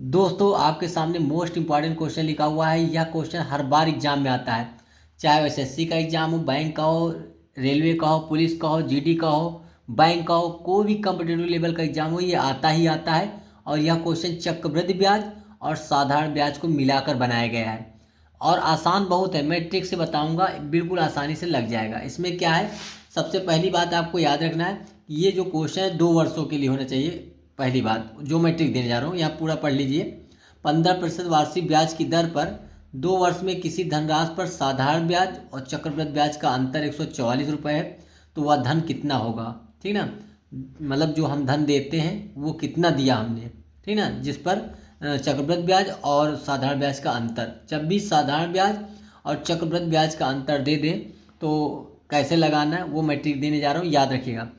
दोस्तों आपके सामने मोस्ट इंपॉर्टेंट क्वेश्चन लिखा हुआ है। यह क्वेश्चन हर बार एग्जाम में आता है, चाहे वो एसएससी का एग्जाम हो, बैंक का हो, रेलवे का हो, पुलिस का हो, जीडी का हो, बैंक का हो, कोई भी कॉम्पिटेटिव लेवल का एग्जाम हो, ये आता ही आता है। और यह क्वेश्चन चक्रवृद्धि ब्याज और साधारण ब्याज को मिलाकर बनाया गया है और आसान बहुत है। मैं ट्रिक से बताऊंगा, बिल्कुल आसानी से लग जाएगा। इसमें क्या है, सबसे पहली बात आपको याद रखना है, ये जो क्वेश्चन है 2 वर्षों के लिए होना चाहिए। पहली बात जो मैं ट्रिक देने जा रहा हूँ, यहाँ पूरा पढ़ लीजिए। 15% वार्षिक ब्याज की दर पर 2 वर्ष में किसी धनराशि पर साधारण ब्याज और चक्रवृद्धि ब्याज का अंतर 144 रुपये है, तो वह धन कितना होगा। ठीक ना, मतलब जो हम धन देते हैं वो कितना दिया हमने, ठीक ना, जिस पर चक्रवृद्धि ब्याज और साधारण ब्याज का अंतर। जब भी साधारण ब्याज और चक्रवृद्धि ब्याज का अंतर दे दें तो कैसे लगाना है वो मैं ट्रिक देने जा रहा हूँ, याद रखिएगा।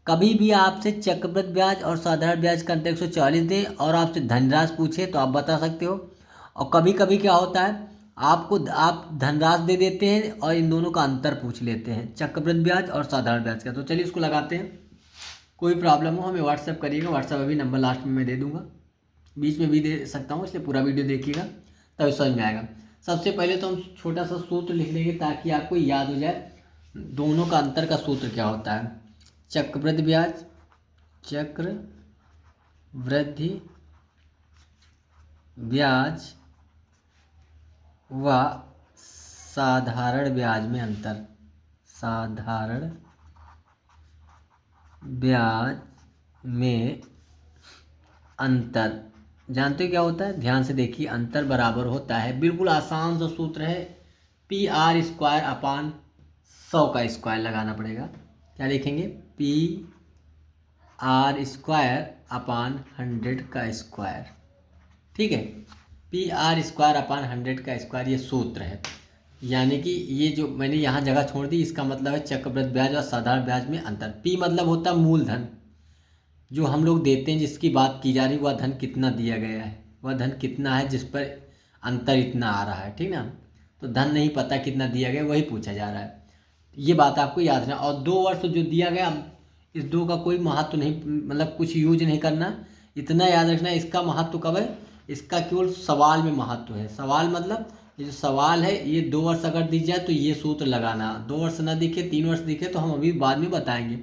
कभी भी आपसे चक्रवृद्धि ब्याज और साधारण ब्याज का अंतर 144 दें और आपसे धनराशि पूछे तो आप बता सकते हो। और कभी कभी क्या होता है, आप धनराशि दे देते हैं और इन दोनों का अंतर पूछ लेते हैं, चक्रवृद्धि ब्याज और साधारण ब्याज का। तो चलिए इसको लगाते हैं। कोई प्रॉब्लम हो हमें व्हाट्सएप करिएगा, व्हाट्सएप अभी नंबर लास्ट में मैं दे दूंगा, बीच में भी दे सकता हूँ, इसलिए पूरा वीडियो देखिएगा तभी समझ में आएगा। सबसे पहले तो हम छोटा सा सूत्र लिख लेंगे ताकि आपको याद हो जाए दोनों का अंतर का सूत्र क्या होता है। चक्रवृद्धि ब्याज, चक्रवृद्धि ब्याज व साधारण ब्याज में अंतर। साधारण ब्याज में अंतर जानते हो क्या होता है, ध्यान से देखिए। अंतर बराबर होता है, बिल्कुल आसान सा सूत्र है, पी आर स्क्वायर अपान 100 का स्क्वायर लगाना पड़ेगा। क्या लिखेंगे, पी आर स्क्वायर अपान 100 का स्क्वायर। ठीक है, पी आर स्क्वायर अपान 100 का स्क्वायर ये सूत्र है। यानी कि ये जो मैंने यहाँ जगह छोड़ दी, इसका मतलब है चक्रवृद्धि ब्याज और साधारण ब्याज में अंतर। पी मतलब होता है मूलधन, जो हम लोग देते हैं, जिसकी बात की जा रही है, वह धन कितना दिया गया है, वह धन कितना है जिस पर अंतर इतना आ रहा है। ठीक ना, तो धन नहीं पता कितना दिया गया, वही पूछा जा रहा है। ये बात आपको याद रखना। और 2 वर्ष जो दिया गया, इस 2 का कोई महत्व नहीं, मतलब कुछ यूज नहीं करना, इतना याद रखना। इसका महत्व कब है, इसका केवल सवाल में महत्व है। सवाल मतलब ये जो सवाल है, ये 2 वर्ष अगर दी जाए तो ये सूत्र लगाना। 2 वर्ष ना दिखे, 3 वर्ष दिखे तो हम अभी बाद में बताएंगे।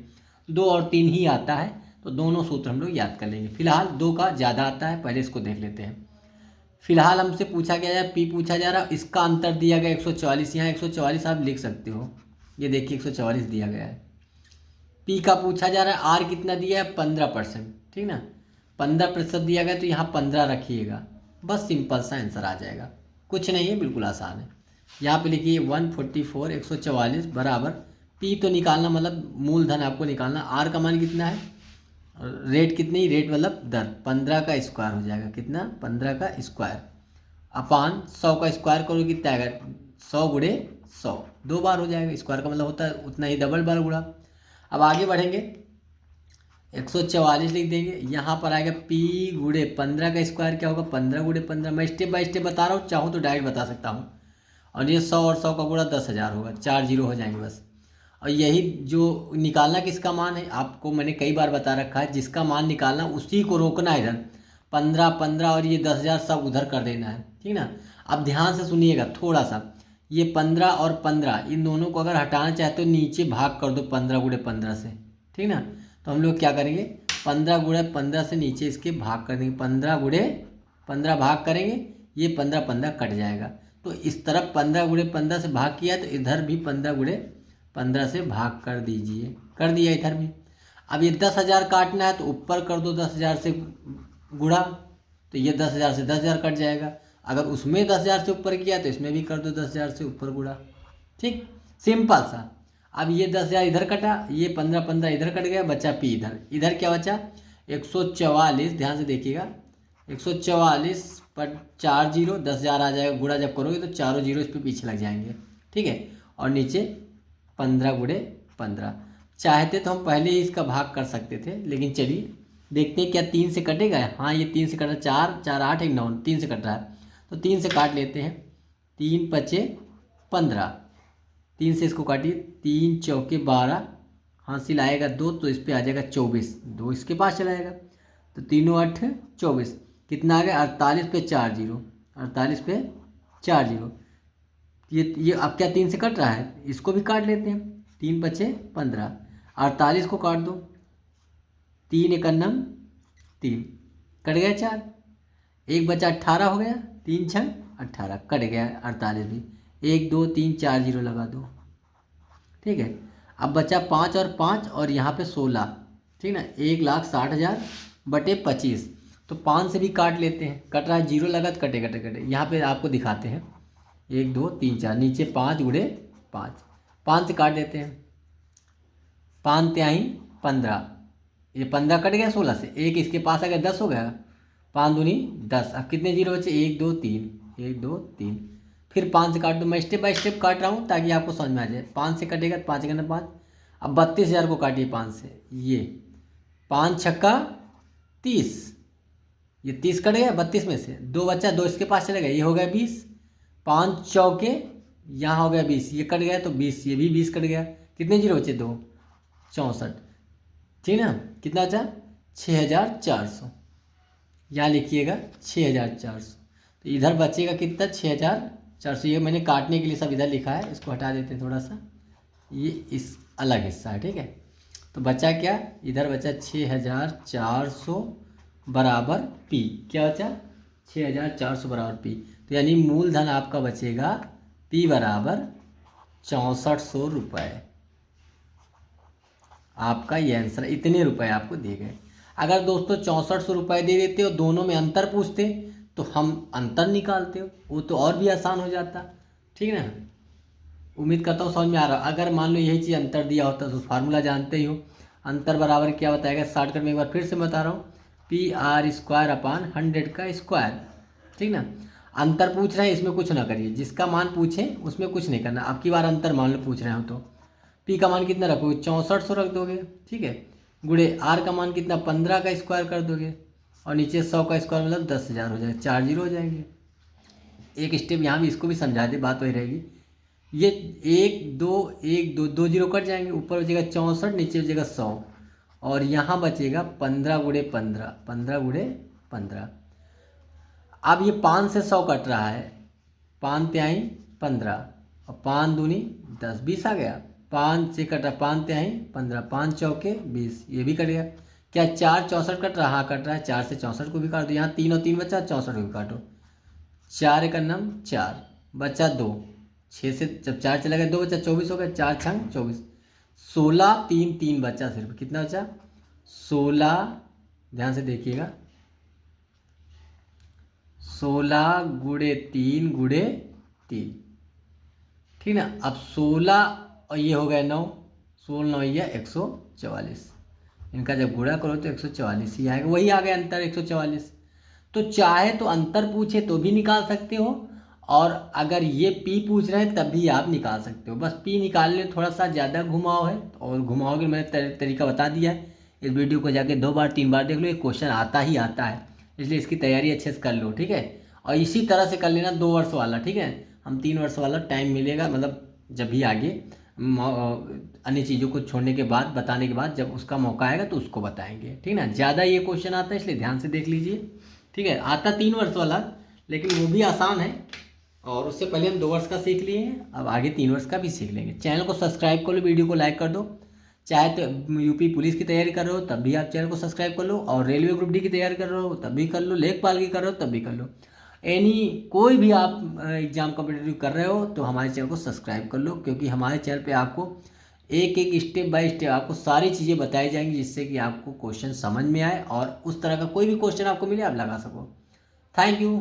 2 और 3 ही आता है, तो दोनों सूत्र हम लोग याद कर लेंगे। फिलहाल 2 का ज़्यादा आता है, पहले इसको देख लेते हैं। फिलहाल हमसे पूछा गया है, पी पूछा जा रहा, इसका अंतर दिया गया 144। यहाँ 144 आप लिख सकते हो, ये देखिए 144 दिया गया है। पी का पूछा जा रहा है, आर कितना दिया है, 15%। ठीक ना, 15% दिया गया तो यहाँ 15 रखिएगा, बस सिंपल सा आंसर आ जाएगा, कुछ नहीं है, बिल्कुल आसान है। यहाँ पे लिखिए 144 144 बराबर, पी तो निकालना मतलब मूलधन आपको निकालना, आर का मान कितना है, रेट कितनी, रेट मतलब दर, 15 का स्क्वायर हो जाएगा, कितना, 15 का स्क्वायर अपान 100 का स्क्वायर करो कितना आएगा, 100 गुणे 100, 2 बार हो जाएगा। स्क्वायर का मतलब होता है उतना ही, डबल बार गुणा। अब आगे बढ़ेंगे, 144 लिख देंगे, यहाँ पर आएगा पी गुणे 15 का स्क्वायर क्या होगा, 15 गुणे 15। मैं स्टेप बाय स्टेप बता रहा हूँ, चाहूँ तो डायरेक्ट बता सकता हूँ। और ये 100 और 100 का गुणा 10,000 होगा, 4 जीरो हो जाएंगे बस। और यही जो निकालना किसका मान है, आपको मैंने कई बार बता रखा है, जिसका मान निकालना उसी को रोकना है इधर। 15 15 और ये 10,000 सब उधर कर देना है। ठीक ना, अब ध्यान से सुनिएगा थोड़ा सा, ये 15 और 15 इन दोनों को अगर हटाना चाहते हो नीचे भाग कर दो 15 गुणे 15 से। ठीक ना, तो हम लोग क्या करेंगे, 15 गुणे 15 से नीचे इसके भाग कर देंगे, 15 गुणे 15 भाग करेंगे, ये 15 15 कट जाएगा। तो इस तरफ 15 गुणे 15 से भाग किया, तो इधर भी 15 गुणे 15 से भाग कर दीजिए, कर दिया इधर भी। अब ये 10,000 काटना है तो ऊपर कर दो 10,000 से गुणा, तो ये 10,000 से 10,000 कट जाएगा। अगर उसमें 10,000 से ऊपर किया तो इसमें भी कर दो 10,000 से ऊपर गुणा। ठीक, सिंपल सा। अब ये 10,000 इधर कटा, ये 15 15 इधर कट गया, बचा पी इधर, इधर क्या बचा 144। ध्यान से देखिएगा, 144 पर 4 जीरो, 10,000 आ जाएगा, गुणा जब करोगे तो चारों जीरो इस पर पीछे लग जाएंगे। ठीक है, और नीचे 15 गुणे 15। चाहते तो हम पहले ही इसका भाग कर सकते थे, लेकिन चलिए देखते हैं क्या 3 से कटेगा। हाँ ये 3 से कट रहा है, 4 4 8 1 9, 3 से कट रहा है, तो 3 से काट लेते हैं। 3 पचे 15, 3 से इसको काटिए, 3 चौके 12, हासिल आएगा 2 तो इस पर आ जाएगा 24, 2 इसके पास चला जाएगा, तो तीनों 8 24। कितना आ गया 48 पे 4 जीरो, 48 पे 4 जीरो। ये अब क्या 3 से कट रहा है, इसको भी काट लेते हैं। 3 बचे 15, 48 को काट दो, 3 एकन्नम 3, कट गया 4, एक बचा 18 हो गया, 3 छंग 18, कट गया 48 भी, 1 2 3 4 जीरो लगा दो, ठीक है। अब बचा 5 और 5 और यहाँ पे 16, ठीक ना, 1,60,000 बटे 25, तो 5 से भी काट लेते हैं, कट रहा है, जीरो लगा तो कटे कटे कटे। यहाँ पे आपको दिखाते हैं 1 2 3 4, नीचे 5 गुड़े 5, 5 से काट देते हैं, 5 तिहाई 15, ये 15 कट गया 16 से, एक इसके पास आ गया 10 हो गया, 5 दूनी 10। अब कितने जीरो बचे, 1 2 3, 1 2 3, फिर 5 से काट दो। मैं स्टेप बाय स्टेप काट रहा हूँ ताकि आपको समझ में आ जाए। 5 से कटेगा तो 5 करना 5, अब 32,000 को काटिए 5 से, ये 5 छक्का 30, ये 30 कट गया 32 में से, 2 बच्चा 2 इसके पास चले गए, ये हो गया 20, 5 चौके यहाँ हो गया 20, ये कट गया तो 20, ये भी 20 कट गया, कितने जीरो बचे 2, 64, ठीक ना। कितना बचा 6,400, यहाँ लिखिएगा 6,400, तो इधर बचेगा कितना 6,400। ये मैंने काटने के लिए सब इधर लिखा है, इसको हटा देते हैं थोड़ा सा, ये इस अलग हिस्सा है, ठीक है। तो बचा क्या, इधर बचा 6,400 बराबर पी, क्या बचा 6,400 बराबर पी, तो यानी मूलधन आपका बचेगा पी बराबर 6400 रुपये। आपका ये आंसर, इतने रुपए आपको दिए गए। अगर दोस्तों 6400 रुपये दे देते हो, दोनों में अंतर पूछते तो हम अंतर निकालते हो, वो तो और भी आसान हो जाता, ठीक है ना। उम्मीद करता हूँ समझ में आ रहा है। अगर मान लो यही चीज़ अंतर दिया होता तो फार्मूला जानते ही हो, अंतर बराबर क्या बताएगा, शॉर्टकट में एक बार फिर से बता रहा हूँ, PR² अपान 100 का स्क्वायर, ठीक ना। अंतर पूछ रहे हैं, इसमें कुछ ना करिए, जिसका मान पूछे उसमें कुछ नहीं करना। अब की बार अंतर मान लो पूछ रहे हो तो पी का मान कितना रखोगे, 6400 रख दोगे, ठीक है, गुड़े आर का मान कितना 15 का स्क्वायर कर दोगे, और नीचे 100 का स्क्वायर मतलब 10,000 हो जाएगा, 4 जीरो हो जाएंगे। एक स्टेप यहाँ भी इसको भी समझा दे, बात वही रहेगी। ये 1 2 1 2 2 जीरो कट जाएंगे, ऊपर बचेगा 64, नीचे बचेगा 100, और यहाँ बचेगा 15 गुड़े 15, 15 गुड़े 15। अब ये 5 से 100 कट रहा है, 5 तिहाई 15 और 5 दूनी 10, 20 आ गया। 5 से कटा 5 तिहाई 15, 5 चौके 20, ये भी कट गया। क्या 4 64 कट रहा, हाँ कट रहा है, 4 से 64 को भी काट दो, यहाँ 3 और 3 बचा, 64 को भी काटो, 4 एकन्नम 4, बचा 2, 6 से जब 4 चला गया 2 बचा, 24 हो गया, 4 छंग 24, 16 3 3 बचा, सिर्फ कितना बचा 16, ध्यान से देखिएगा, 16 गुड़े 3 गुड़े 3, ठीक ना। अब 16 और ये हो गया 9, 16 9 ये 144, इनका जब गुणा करो तो 144 ही आएगा, वही आ गया अंतर 144। तो चाहे तो अंतर पूछे तो भी निकाल सकते हो, और अगर ये पी पूछ रहे हैं तब भी आप निकाल सकते हो। बस पी निकालने में थोड़ा सा ज़्यादा घुमाव है, और घुमाव के मैंने तरीका बता दिया है। इस वीडियो को जाके 2 बार 3 बार देख लो, ये क्वेश्चन आता ही आता है, इसलिए इसकी तैयारी अच्छे से कर लो, ठीक है। और इसी तरह से कर लेना 2 वर्ष वाला, ठीक है। हम 3 वर्ष वाला टाइम मिलेगा, मतलब जब भी आगे अन्य चीज़ों को छोड़ने के बाद, बताने के बाद, जब उसका मौका आएगा तो उसको बताएंगे, ठीक ना। ज़्यादा ये क्वेश्चन आता है इसलिए ध्यान से देख लीजिए, ठीक है। आता 3 वर्ष वाला, लेकिन वो भी आसान है, और उससे पहले हम 2 वर्ष का सीख लिए हैं, अब आगे 3 वर्ष का भी सीख लेंगे। चैनल को सब्सक्राइब कर लो, वीडियो को लाइक कर दो। चाहे तो यूपी पुलिस की तैयारी कर रहे हो तब भी आप चैनल को सब्सक्राइब कर लो, और रेलवे ग्रुप डी की तैयारी कर रहे हो तब भी कर लो, लेखपाल की कर रहे हो तब भी कर लो, कोई भी आप एग्ज़ाम कॉम्पिटिटिव कर रहे हो तो हमारे चैनल को सब्सक्राइब कर लो, क्योंकि हमारे चैनल पे आपको एक एक स्टेप बाय स्टेप आपको सारी चीज़ें बताई जाएंगी, जिससे कि आपको क्वेश्चन समझ में आए और उस तरह का कोई भी क्वेश्चन आपको मिले आप लगा सको। Thank you.